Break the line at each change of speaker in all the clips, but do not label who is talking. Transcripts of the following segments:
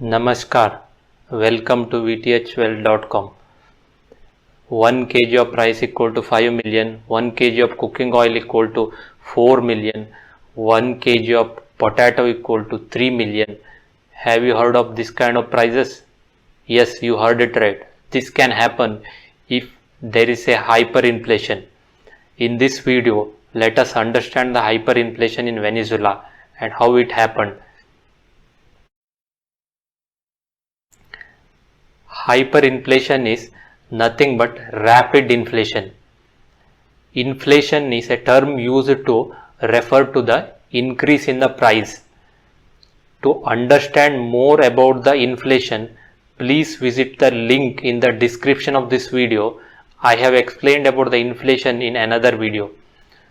Namaskar, welcome to vthwealth.com. 1 kg of rice equal to 5 million, 1 kg of cooking oil equal to 4 million, 1 kg of potato equal to 3 million. Have you heard of this kind of prices? Yes, you heard it right. This can happen if there is a hyperinflation. In this video, let us understand the hyperinflation in Venezuela and how it happened. Hyperinflation is nothing but rapid inflation. Inflation is a term used to refer to the increase in the price. To understand more about the inflation, please visit the link in the description of this video. I have explained about the inflation in another video.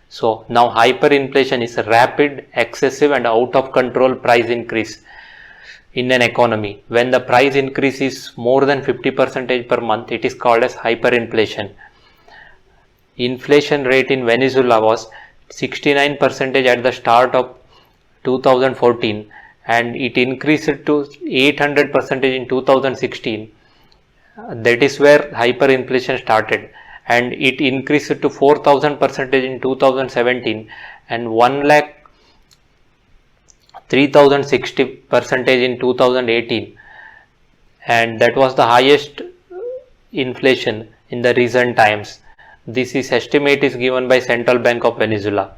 So now hyperinflation is a rapid, excessive and out of control price increase in an economy. When the price increase is more than 50% per month, it is called as hyperinflation. Inflation rate in Venezuela was 69% at the start of 2014 and it increased to 800% in 2016. That is where hyperinflation started, and it increased to 4000% in 2017 and 1,3060% in 2018, and that was the highest inflation in the recent times. This estimate is given by Central Bank of Venezuela.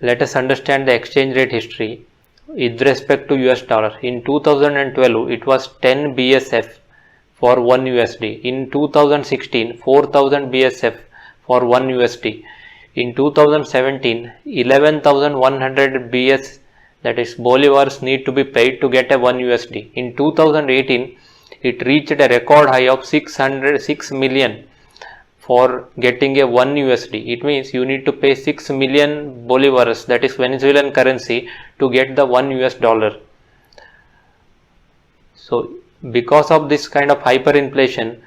Let us understand the exchange rate history with respect to US dollar. In 2012 it was 10 BSF for 1 USD. In 2016 4000 BSF for 1 USD. In 2017 11,100 BS, that is bolivars, need to be paid to get a 1 USD. In 2018 it reached a record high of 6 million for getting a 1 USD. It means you need to pay 6 million bolivars, that is Venezuelan currency, to get the 1 US dollar. So because of this kind of hyperinflation,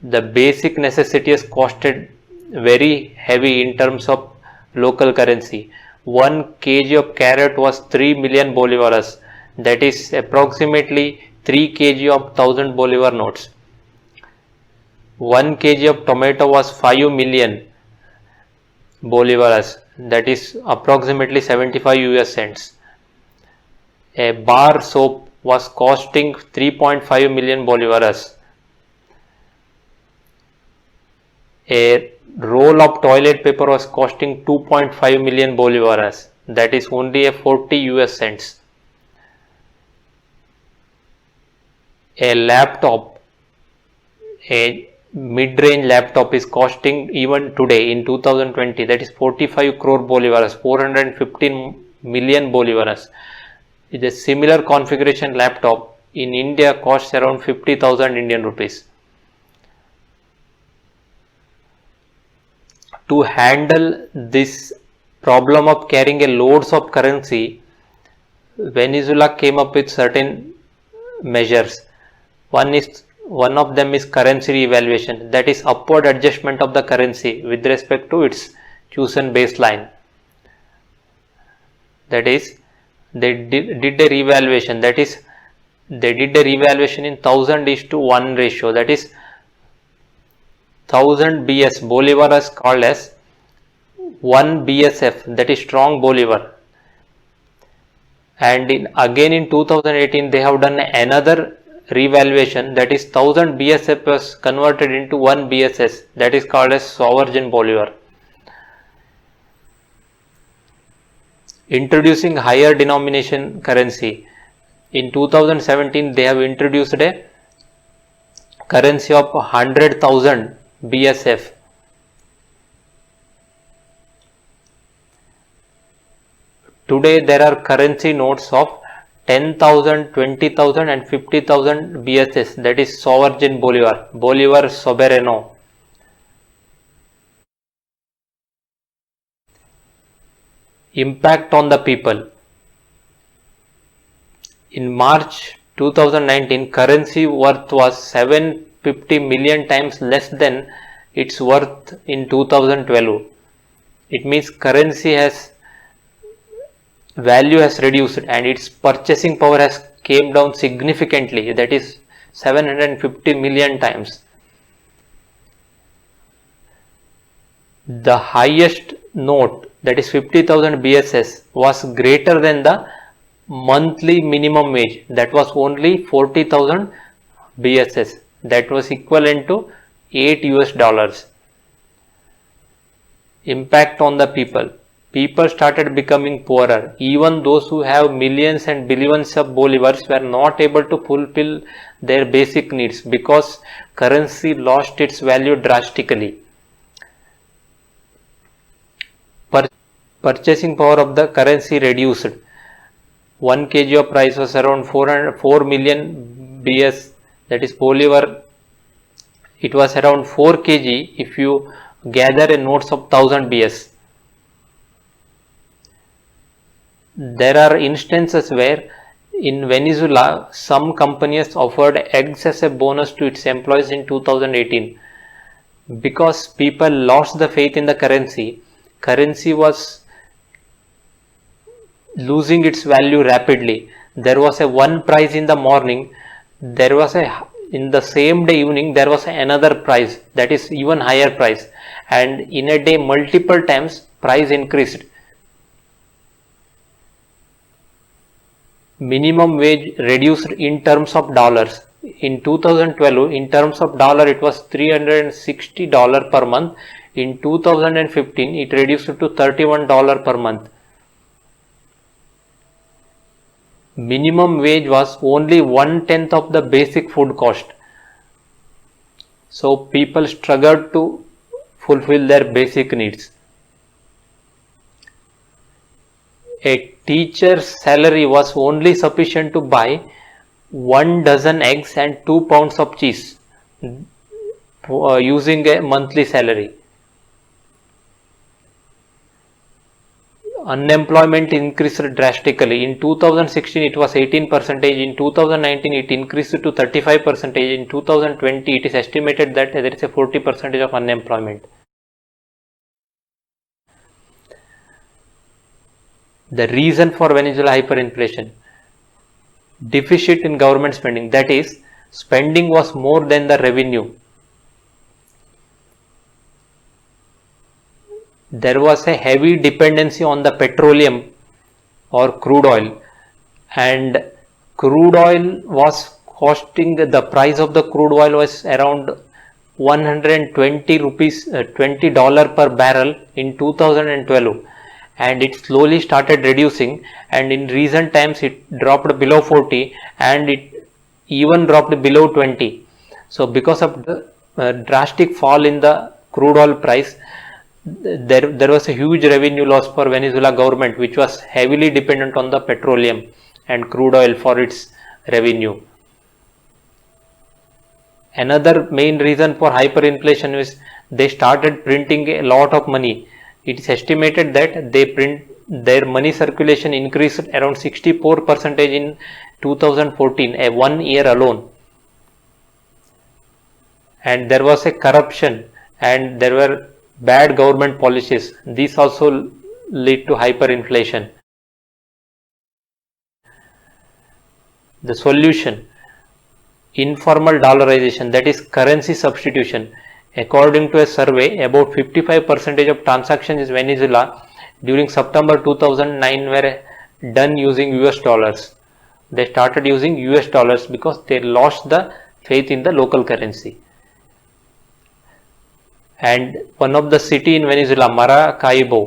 the basic necessities costed very heavy in terms of local currency. 1 kg of carrot was 3 million bolivars, that is approximately 3 kg of 1000 bolivar notes. 1 kg of tomato was 5 million bolivars, that is approximately 75 US cents. A bar soap was costing 3.5 million bolivars. A roll of toilet paper was costing 2.5 million bolivars, that is only a 40 US cents. A laptop, a mid-range laptop, is costing even today in 2020, that is 45 crore bolivars, 415 million bolivars. With a similar configuration laptop in India costs around 50,000 Indian rupees. To handle this problem of carrying a loads of currency, Venezuela came up with certain measures. One of them is currency revaluation, that is upward adjustment of the currency with respect to its chosen baseline. That is, they did a revaluation, that is they did a revaluation in 1000:1 ratio, that is 1000 BS bolivar is called as 1 BSF, that is strong bolivar. And again in 2018 they have done another revaluation, that is 1000 BSF was converted into 1 BSS, that is called as sovereign bolivar. Introducing higher denomination currency. In 2017 they have introduced a currency of 100,000 BSF. Today there are currency notes of 10,000, 20,000 and 50,000 BSS, that is sovereign bolivar, bolivar soberano. Impact on the people. In March 2019, currency worth was 750 million times less than its worth in 2012. It means currency value has reduced and its purchasing power has came down significantly, that is 750 million times. The highest note, that is 50,000 BSS, was greater than the monthly minimum wage, that was only 40,000 BSS, that was equivalent to $8. Impact on the people. People started becoming poorer. Even those who have millions and billions of bolivars were not able to fulfill their basic needs because currency lost its value drastically. Purchasing power of the currency reduced. 1 kg of price was around 4 million BS, that is bolivar. It was around 4 kg if you gather a notes of 1000 BS. There are instances where in Venezuela some companies offered eggs as a bonus to its employees in 2018 because people lost the faith in the currency. Currency was losing its value rapidly. There was a one price in the morning, there was a in the same day evening there was another price, that is even higher price, and in a day multiple times price increased. Minimum wage reduced in terms of dollars. In 2012 in terms of dollar it was $360 per month. In 2015 it reduced to $31 per month. Minimum wage was only 1/10 of the basic food cost. So people struggled to fulfill their basic needs. A teacher's salary was only sufficient to buy 1 dozen eggs and 2 pounds of cheese using a monthly salary. Unemployment increased drastically. In 2016 it was 18%, in 2019 it increased to 35%, in 2020 it is estimated that there is a 40% of unemployment. The reason for Venezuela hyperinflation: deficit in government spending, that is, spending was more than the revenue. There was a heavy dependency on the petroleum or crude oil, and crude oil was costing, the price of the crude oil was around 120 rupees, $20 per barrel in 2012, and it slowly started reducing, and in recent times it dropped below 40 and it even dropped below 20. So because of the drastic fall in the crude oil price, there was a huge revenue loss for Venezuela government, which was heavily dependent on the petroleum and crude oil for its revenue. Another main reason for hyperinflation is they started printing a lot of money. It is estimated that their money circulation increased around 64% in 2014, a 1 year alone. And there was a corruption and there were bad government policies. These also lead to hyperinflation. The solution: informal dollarization, that is currency substitution. According to a survey, about 55% of transactions in Venezuela during September 2009 were done using US dollars. They started using US dollars because they lost the faith in the local currency. And one of the city in Venezuela, Maracaibo,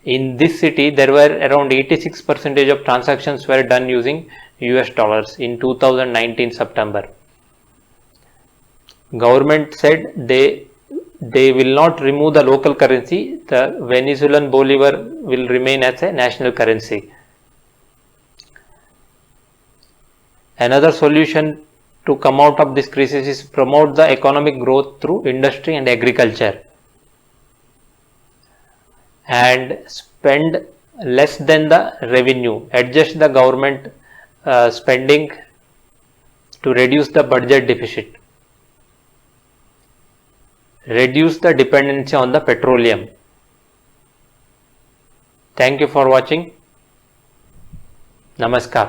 in this city there were around 86% of transactions were done using US dollars in 2019 September. Government said they will not remove the local currency. The Venezuelan bolivar will remain as a national currency. Another solution to come out of this crisis is promote the economic growth through industry and agriculture, and spend less than the revenue. Adjust the government spending to reduce the budget deficit. Reduce the dependency on the petroleum. Thank you for watching. Namaskar.